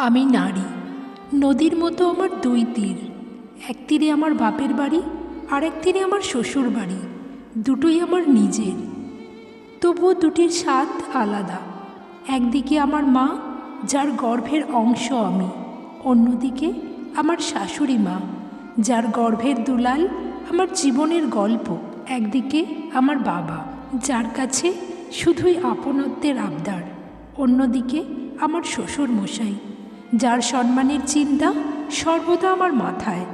আমি নারী। নদীর মতো আমার দুই তীর, এক তীরে আমার বাপের বাড়ি, আর এক তীরে আমার শ্বশুর বাড়ি। দুটোই আমার নিজের, তবুও দুটির স্বাদ আলাদা। একদিকে আমার মা, যার গর্ভের অংশ আমি, অন্যদিকে আমার শাশুড়ি মা, যার গর্ভের দুলাল আমার জীবনের গল্প। একদিকে আমার বাবা, যার কাছে শুধুই আপনত্বের আবদার, অন্যদিকে আমার শ্বশুর মশাই, যার সম্মানের চিন্তা সর্বদা আমার মাথায়।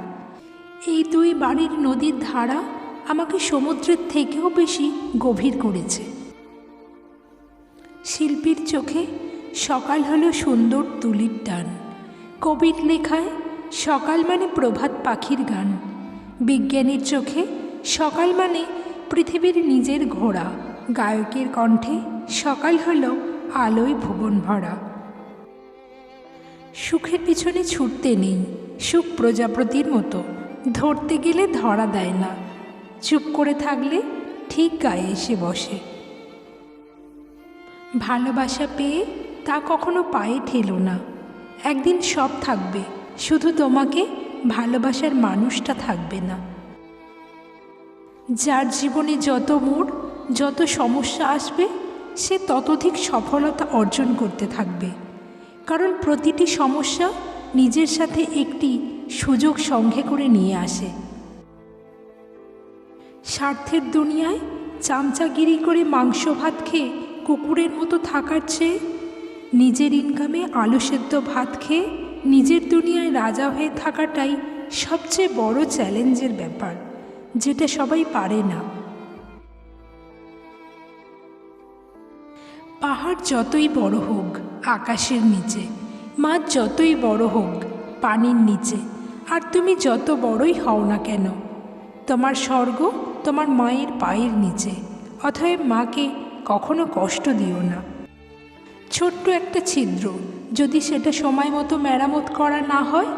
এই দুই বাড়ির নদীর ধারা আমাকে সমুদ্রের থেকেও বেশি গভীর করেছে। শিল্পীর চোখে সকাল হলো সুন্দর তুলির টান, কবির লেখায় সকাল মানে প্রভাত পাখির গান, বিজ্ঞানীর চোখে সকাল মানে পৃথিবীর নিজের ঘোড়া, গায়কের কণ্ঠে সকাল হলো আলোয় ভুবন ভরা। সুখের পিছনে ছুটতে নেই, সুখ প্রজাপতির মতো, ধরতে গেলে ধরা দেয় না, চুপ করে থাকলে ঠিক গায়ে এসে বসে। ভালোবাসা পেয়ে তা কখনো পায়ে ঠেলো না, একদিন সব থাকবে, শুধু তোমাকে ভালোবাসার মানুষটা থাকবে না। যার জীবনে যত মোড়, যত সমস্যা আসবে, সে ততোধিক সফলতা অর্জন করতে থাকবে, কারণ প্রতিটি সমস্যা নিজের সাথে একটি সুযোগ সঙ্গে করে নিয়ে আসে। স্বার্থের দুনিয়ায় চামচাগিরি করে মাংস ভাত খেয়ে কুকুরের মতো থাকার চেয়ে নিজের ইনকামে আলু সেদ্ধ ভাত খেয়ে নিজের দুনিয়ায় রাজা হয়ে থাকাটাই সবচেয়ে বড় চ্যালেঞ্জের ব্যাপার, যেটা সবাই পারে না। পাহাড় যতই বড় হোক আকাশের নিচে, মাছ যতই বড় হোক পানির নিচে, আর তুমি যত বড়ই হও না কেন, তোমার স্বর্গ তোমার মায়ের পায়ের নিচে। অতএব মাকে কখনো কষ্ট দিও না। ছোট্ট একটা ছিদ্র, যদি সেটা সময় মতো মেরামত করা না হয়,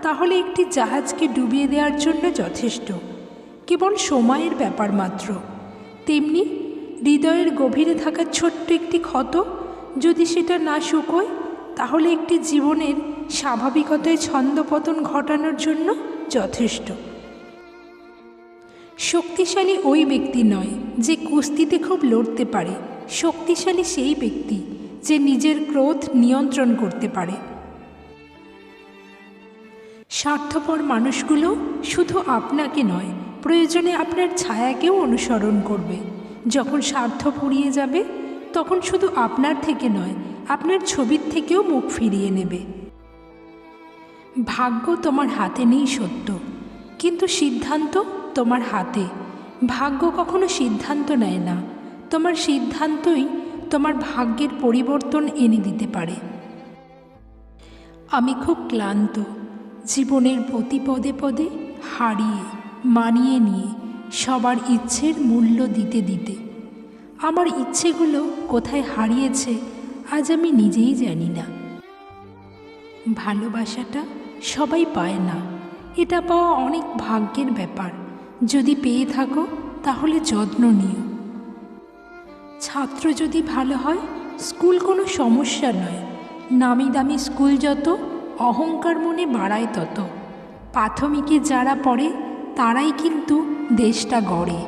তাহলে একটি জাহাজকে ডুবিয়ে দেওয়ার জন্য যথেষ্ট, কেবল সময়ের ব্যাপার মাত্র। তেমনি হৃদয়ের গভীরে থাকা ছোট্ট একটি ক্ষত, যদি সেটা না শুকোয়, তাহলে একটি জীবনের স্বাভাবিকতায় ছন্দপতন ঘটানোর জন্য যথেষ্ট। শক্তিশালী ওই ব্যক্তি নয় যে কুস্তিতে খুব লড়তে পারে, শক্তিশালী সেই ব্যক্তি যে নিজের ক্রোধ নিয়ন্ত্রণ করতে পারে। স্বার্থপর মানুষগুলো শুধু আপনাকে নয়, প্রয়োজনে আপনার ছায়াকেও অনুসরণ করবে। যখন স্বার্থ ফুরিয়ে যাবে, তখন শুধু আপনার থেকে নয়, আপনার ছবির থেকেও মুখ ফিরিয়ে নেবে। ভাগ্য তোমার হাতে নেই সত্য, কিন্তু সিদ্ধান্ত তোমার হাতে। ভাগ্য কখনো সিদ্ধান্ত নেয় না, তোমার সিদ্ধান্তই তোমার ভাগ্যের পরিবর্তন এনে দিতে পারে। আমি খুব ক্লান্ত, জীবনের প্রতি পদে পদে হারিয়ে মানিয়ে নিয়ে সবার ইচ্ছের মূল্য দিতে দিতে। আমার ইচ্ছেগুলো কোথায় হারিয়েছে আজ আমি নিজেই জানি না। ভালোবাসাটা সবাই পায় না, এটা পাওয়া অনেক ভাগ্যের ব্যাপার। যদি পেয়ে থাকো তাহলে যত্ন নিও। ছাত্র যদি ভালো হয়, স্কুল কোনো সমস্যা নয়। নামি দামি স্কুল যত, অহংকার মনে বাড়ায় তত। প্রাথমিকে যারা পড়ে তারাই কিন্তু দেশটা গড়ে।